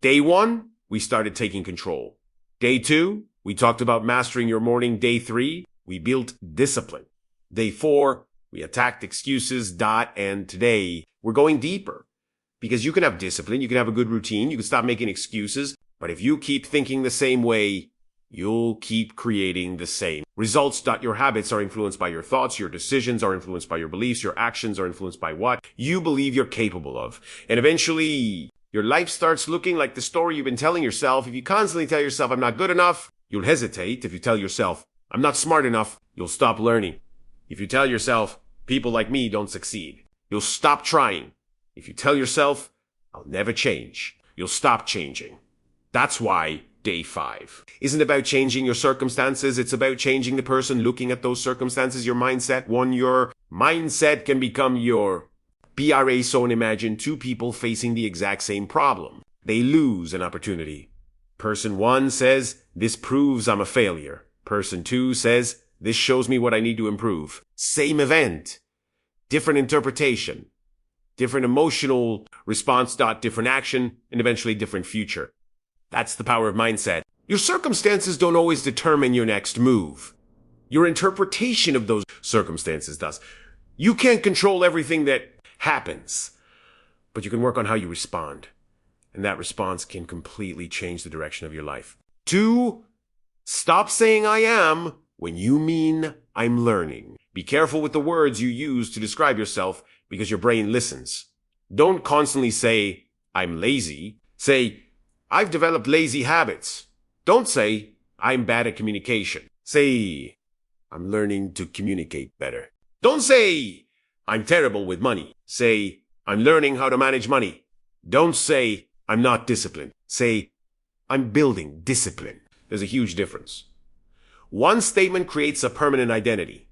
Day 1, we started taking control. Day 2, we talked about mastering your morning. Day 3, we built discipline. Day 4, we attacked excuses. And today, we're going deeper. Because you can have discipline, you can have a good routine, you can stop making excuses, but if you keep thinking the same way, you'll keep creating the same results. Your habits are influenced by your thoughts, your decisions are influenced by your beliefs, your actions are influenced by what you believe you're capable of. And eventually, your life starts looking like the story you've been telling yourself. If you constantly tell yourself, I'm not good enough, you'll hesitate. If you tell yourself, I'm not smart enough, you'll stop learning. If you tell yourself, people like me don't succeed, you'll stop trying. If you tell yourself, I'll never change, you'll stop changing. That's why Day 5 isn't about changing your circumstances. It's about changing the person looking at those circumstances, your mindset. Your mindset can become your PRA. So imagine two people facing the exact same problem. They lose an opportunity. Person 1 says, this proves I'm a failure. Person 2 says, this shows me what I need to improve. Same event, different interpretation. Different emotional response, different action, and eventually different future. That's the power of mindset. Your circumstances don't always determine your next move. Your interpretation of those circumstances does. You can't control everything that happens, but you can work on how you respond. And that response can completely change the direction of your life. 2, stop saying I am when you mean I'm learning. Be careful with the words you use to describe yourself, because your brain listens. Don't constantly say, I'm lazy. Say, I've developed lazy habits. Don't say, I'm bad at communication. Say, I'm learning to communicate better. Don't say, I'm terrible with money. Say, I'm learning how to manage money. Don't say, I'm not disciplined. Say, I'm building discipline. There's a huge difference. One statement creates a permanent identity.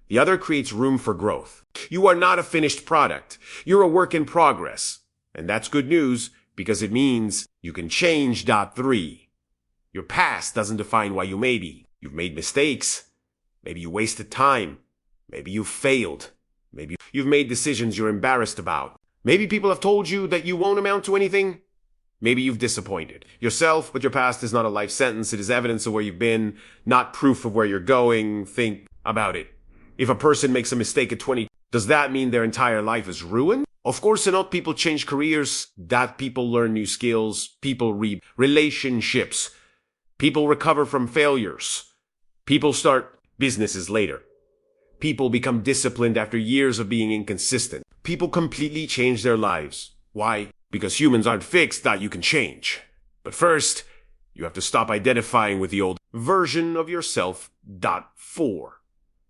The other creates room for growth. You are not a finished product. You're a work in progress. And that's good news because it means you can change. 3. Your past doesn't define why you may be. You've made mistakes. Maybe you wasted time. Maybe you failed. Maybe you've made decisions you're embarrassed about. Maybe people have told you that you won't amount to anything. Maybe you've disappointed yourself, but your past is not a life sentence. It is evidence of where you've been, not proof of where you're going. Think about it. If a person makes a mistake at 20, does that mean their entire life is ruined? Of course not. People change careers, people learn new skills, people read relationships, people recover from failures, people start businesses later, people become disciplined after years of being inconsistent, people completely change their lives. Why? Because humans aren't fixed. You can change. But first, you have to stop identifying with the old version of yourself. 4.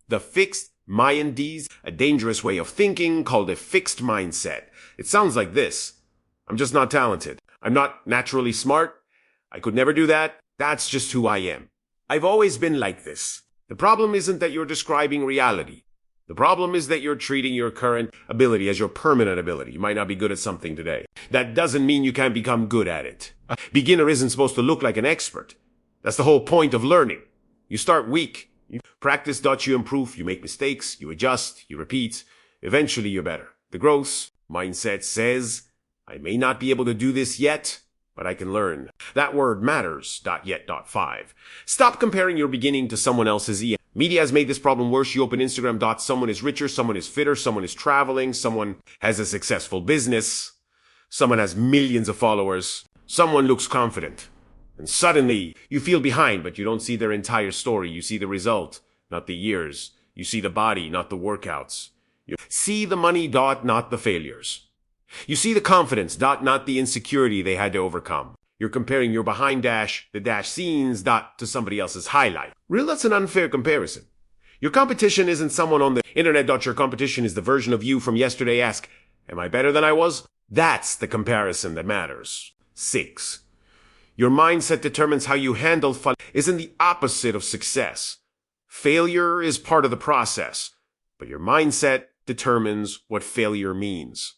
The fixed mind's a dangerous way of thinking called a fixed mindset. It sounds like this. I'm just not talented. I'm not naturally smart. I could never do that. That's just who I am. I've always been like this. The problem isn't that you're describing reality. The problem is that you're treating your current ability as your permanent ability. You might not be good at something today. That doesn't mean you can't become good at it. A beginner isn't supposed to look like an expert. That's the whole point of learning. You start weak. You practice. You improve. You make mistakes. You adjust. You repeat. Eventually you're better. The growth mindset says, I may not be able to do this yet, but I can learn. That word matters. 5. Stop comparing your beginning to someone else's end. Media has made this problem worse. You open Instagram. Someone is richer. Someone is fitter. Someone is traveling. Someone has a successful business. Someone has millions of followers. Someone looks confident. And suddenly, you feel behind, but you don't see their entire story. You see the result, not the years. You see the body, not the workouts. You see the money, not the failures. You see the confidence, not the insecurity they had to overcome. You're comparing your behind the dash scenes, to somebody else's highlight. Really, that's an unfair comparison. Your competition isn't someone on the internet. Your competition is the version of you from yesterday. Ask, am I better than I was? That's the comparison that matters. 6. Your mindset determines how you handle fun. Isn't the opposite of success. Failure is part of the process, but your mindset determines what failure means.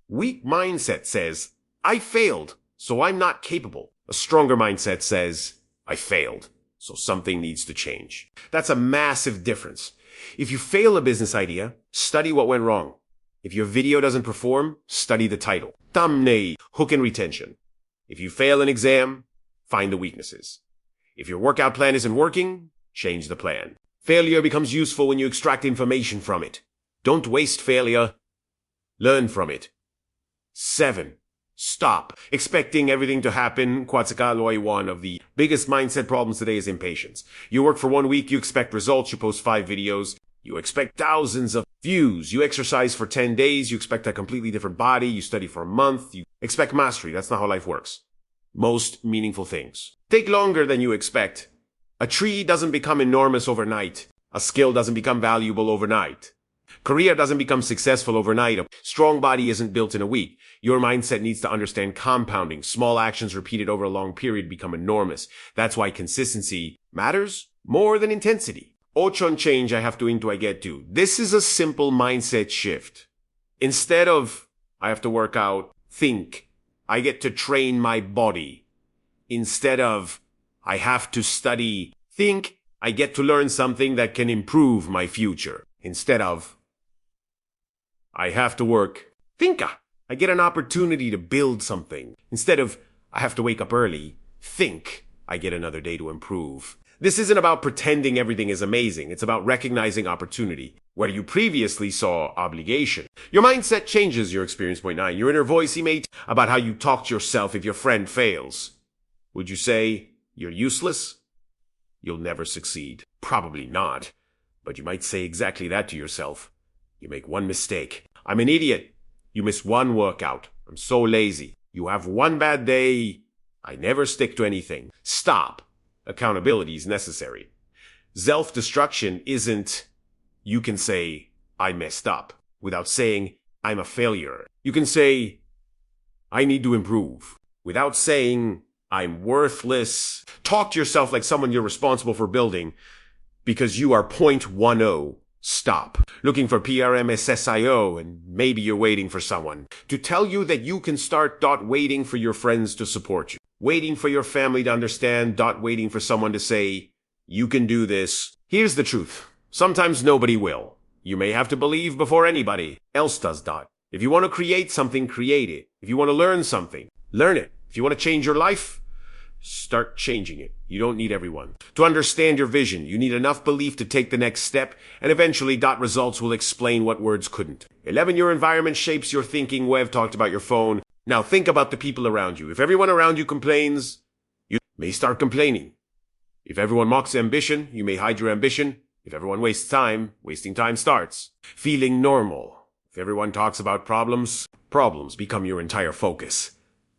Weak mindset says, I failed, so I'm not capable. A stronger mindset says, I failed, so something needs to change. That's a massive difference. If you fail a business idea, study what went wrong. If your video doesn't perform, study the title, thumbnail, hook and retention. If you fail an exam, find the weaknesses. If your workout plan isn't working, change the plan. Failure becomes useful when you extract information from it. Don't waste failure. Learn from it. 7. Stop expecting everything to happen. One of the biggest mindset problems today is impatience. You work for 1 week, you expect results, you post 5 videos, you expect thousands of views. You exercise for 10 days, you expect a completely different body, you study for a month, you expect mastery. That's not how life works. Most meaningful things take longer than you expect. A tree doesn't become enormous overnight. A skill doesn't become valuable overnight. Career doesn't become successful overnight. A strong body isn't built in a week. Your mindset needs to understand compounding. Small actions repeated over a long period become enormous. That's why consistency matters more than intensity. 8 on change I have to into I get to. This is a simple mindset shift. Instead of I have to work out, think I get to train my body. Instead of I have to study, think I get to learn something that can improve my future. Instead of I have to work, think I get an opportunity to build something. Instead of I have to wake up early, think I get another day to improve. This isn't about pretending everything is amazing. It's about recognizing opportunity where you previously saw obligation. Your mindset changes your experience. 9. Your inner voice emate about how you talk to yourself if your friend fails. Would you say you're useless? You'll never succeed. Probably not. But you might say exactly that to yourself. You make one mistake. I'm an idiot. You miss one workout. I'm so lazy. You have one bad day. I never stick to anything. Stop. Accountability is necessary. Self-destruction isn't you can say I messed up without saying I'm a failure. You can say I need to improve without saying I'm worthless. Talk to yourself like someone you're responsible for building because you are 0.10. Stop looking for PRMSSIO and maybe you're waiting for someone to tell you that you can start. Waiting for your friends to support you. Waiting for your family to understand. Waiting for someone to say you can do this. Here's the truth. Sometimes nobody will. You may have to believe before anybody else does. If you want to create something, create it. If you want to learn something, learn it. If you want to change your life, start changing it. You don't need everyone. To understand your vision, you need enough belief to take the next step, and eventually results will explain what words couldn't. 11. Your environment shapes your thinking. We've talked about your phone. Now think about the people around you. If everyone around you complains, you may start complaining. If everyone mocks ambition, you may hide your ambition. If everyone wastes time, wasting time starts. Feeling normal. If everyone talks about problems become your entire focus.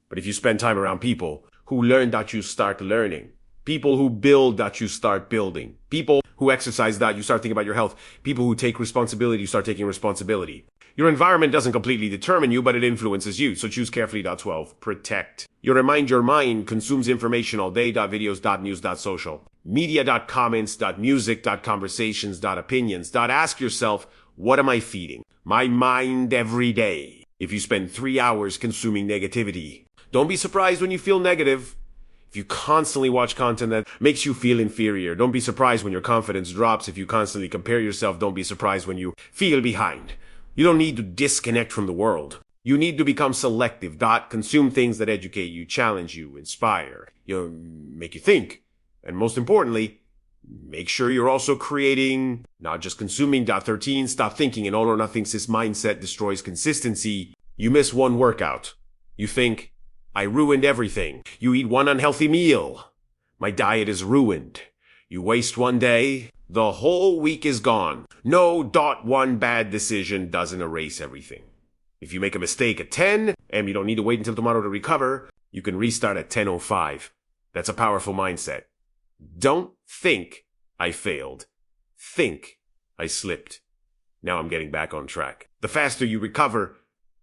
But if you spend time around people who learn, you start learning. People who build, you start building. People who exercise, you start thinking about your health. People who take responsibility, you start taking responsibility. Your environment doesn't completely determine you, but it influences you. So choose carefully. 12. Protect. Your mind consumes information all day. Videos, news, social. Media, comments, music, conversations, opinions. Ask yourself, what am I feeding my mind every day? If you spend 3 hours consuming negativity, don't be surprised when you feel negative. If you constantly watch content that makes you feel inferior, don't be surprised when your confidence drops. If you constantly compare yourself, don't be surprised when you feel behind. You don't need to disconnect from the world. You need to become selective. Consume things that educate you, challenge you, inspire, make you think. And most importantly, make sure you're also creating, not just consuming. 13. Stop thinking an all or nothing mindset destroys consistency. You miss one workout. You think, I ruined everything. You eat one unhealthy meal. My diet is ruined. You waste one day. The whole week is gone. No. One bad decision doesn't erase everything. If you make a mistake at 10 and you don't need to wait until tomorrow to recover, you can restart at 10:05. That's a powerful mindset. Don't think I failed. Think I slipped. Now I'm getting back on track. The faster you recover,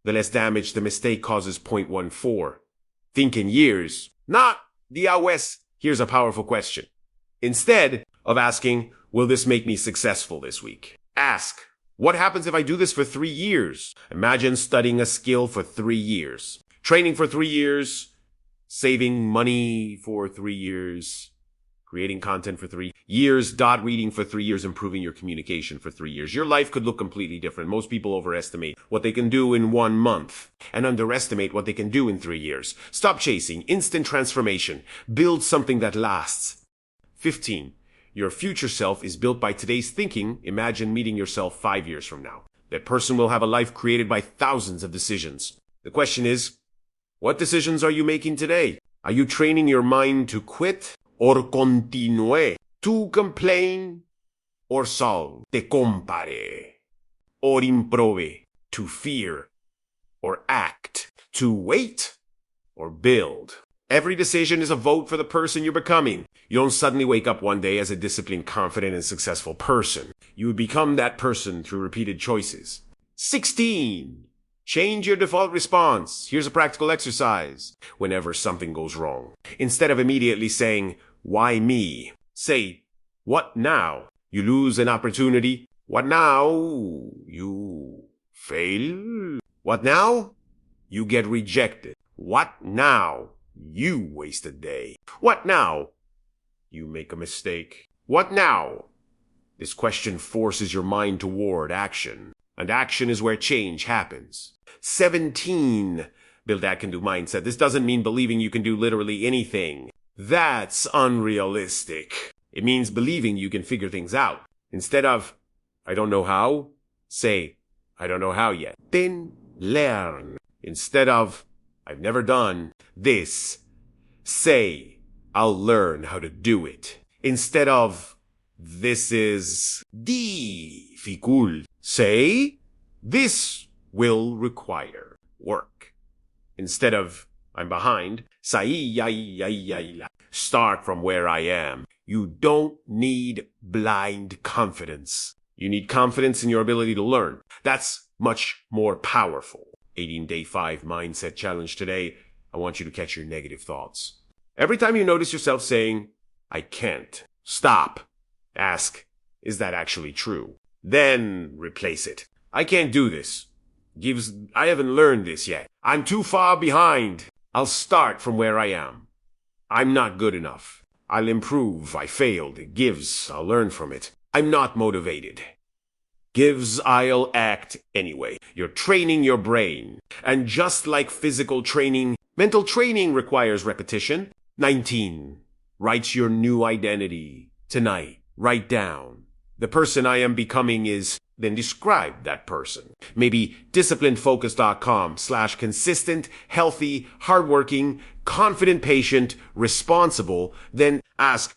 the less damage the mistake causes. 0.14. Think in years, not the hours. Here's a powerful question. Instead of asking, will this make me successful this week? Ask, what happens if I do this for 3 years? Imagine studying a skill for 3 years, training for 3 years, saving money for 3 years, creating content for 3 years, reading for 3 years, improving your communication for 3 years. Your life could look completely different. Most people overestimate what they can do in 1 month and underestimate what they can do in 3 years. Stop chasing instant transformation. Build something that lasts. 15. Your future self is built by today's thinking. Imagine meeting yourself 5 years from now. That person will have a life created by thousands of decisions. The question is, what decisions are you making today? Are you training your mind to quit or continue? To complain or solve? Te compare or improve? To fear or act? To wait or build? Every decision is a vote for the person you're becoming. You don't suddenly wake up one day as a disciplined, confident, and successful person. You become that person through repeated choices. 16. Change your default response. Here's a practical exercise. Whenever something goes wrong, instead of immediately saying, "Why me?" say, "What now?" You lose an opportunity. What now? You fail. What now? You get rejected. What now? You waste a day. What now? You make a mistake. What now? This question forces your mind toward action, and action is where change happens. 17. Build that can-do mindset. This doesn't mean believing you can do literally anything. That's unrealistic. It means believing you can figure things out. Instead of, "I don't know how," say, "I don't know how yet." Then learn. Instead of, "I've never done this," say, "I'll learn how to do it." Instead of, "This is difficult," say, "This will require work." Instead of, "I'm behind," start from where I am. You don't need blind confidence. You need confidence in your ability to learn. That's much more powerful. 18 Day 5 Mindset Challenge today. I want you to catch your negative thoughts. Every time you notice yourself saying, "I can't," stop. Ask, "Is that actually true?" Then replace it. "I can't do this. I haven't learned this yet. I'm too far behind. I'll start from where I am. I'm not good enough. I'll improve. I failed. It gives. I'll learn from it. I'm not motivated. Gives. I'll act anyway." You're training your brain. And just like physical training, mental training requires repetition. 19. Write your new identity tonight. Write down, "The person I am becoming is," then describe that person. Maybe disciplinedfocus.com/consistent, healthy, hardworking, confident, patient, responsible. Then ask,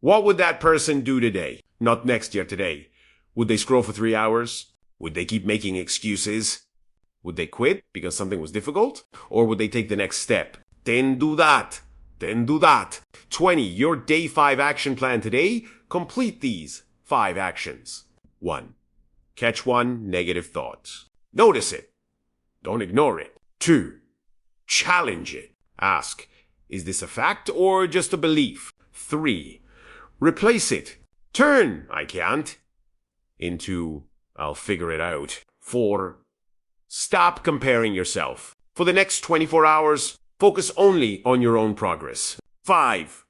what would that person do today? Not next year, today. Would they scroll for 3 hours? Would they keep making excuses? Would they quit because something was difficult? Or would they take the next step? Then do that. 20. Your day 5 action plan today. Complete these 5 actions. 1. Catch one negative thought. Notice it. Don't ignore it. 2. Challenge it. Ask, "Is this a fact or just a belief?" 3. Replace it. Turn, "I can't," into, "I'll figure it out." 4. Stop comparing yourself. For the next 24 hours, focus only on your own progress. 5.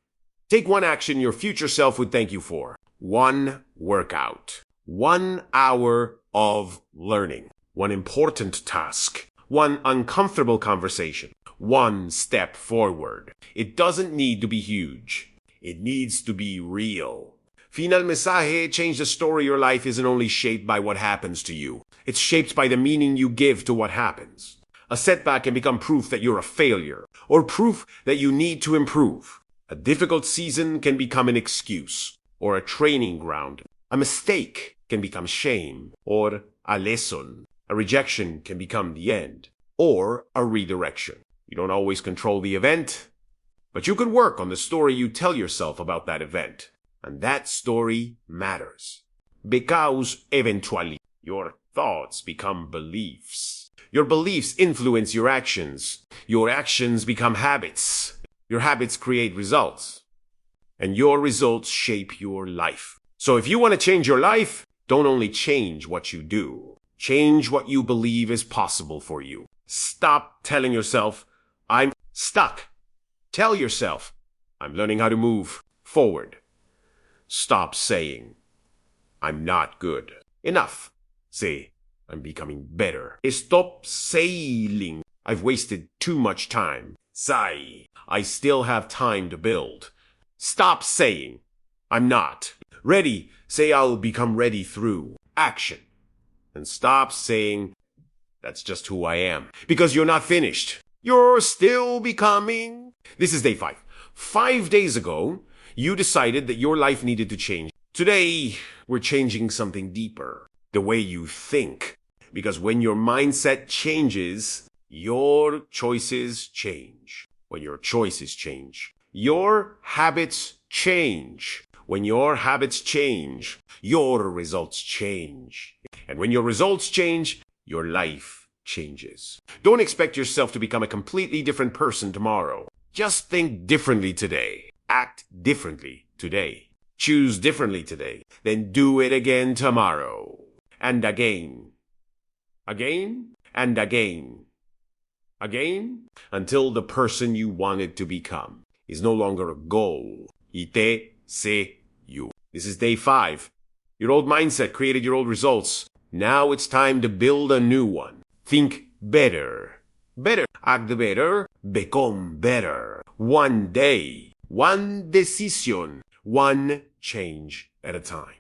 Take one action your future self would thank you for. 1 workout. 1 hour of learning. 1 important task. 1 uncomfortable conversation. 1 step forward. It doesn't need to be huge. It needs to be real. Final mensaje, change the story. Your life isn't only shaped by what happens to you. It's shaped by the meaning you give to what happens. A setback can become proof that you're a failure, or proof that you need to improve. A difficult season can become an excuse, or a training ground. A mistake can become shame, or a lesson. A rejection can become the end, or a redirection. You don't always control the event, but you can work on the story you tell yourself about that event. And that story matters. Because eventually, your thoughts become beliefs. Your beliefs influence your actions. Your actions become habits. Your habits create results. And your results shape your life. So if you want to change your life, don't only change what you do. Change what you believe is possible for you. Stop telling yourself, "I'm stuck." Tell yourself, "I'm learning how to move forward." Stop saying, I'm not good. Enough. Say, I'm becoming better. Stop saying, I've wasted too much time. Say, I still have time to build. Stop saying, I'm not. Ready. Say, I'll become ready through action. And stop saying, that's just who I am. Because you're not finished. You're still becoming. This is day 5. 5 days ago, you decided that your life needed to change. Today, we're changing something deeper. The way you think. Because when your mindset changes, your choices change. When your choices change, your habits change. When your habits change, your results change. And when your results change, your life changes. Don't expect yourself to become a completely different person tomorrow. Just think differently today. Act differently today. Choose differently today. Then do it again tomorrow. And again. Again and again. Again until the person you wanted to become is no longer a goal. Ite se you. This is day 5. Your old mindset created your old results. Now it's time to build a new one. Think better. Better. Act better. Become better. One day. One decision. One change at a time.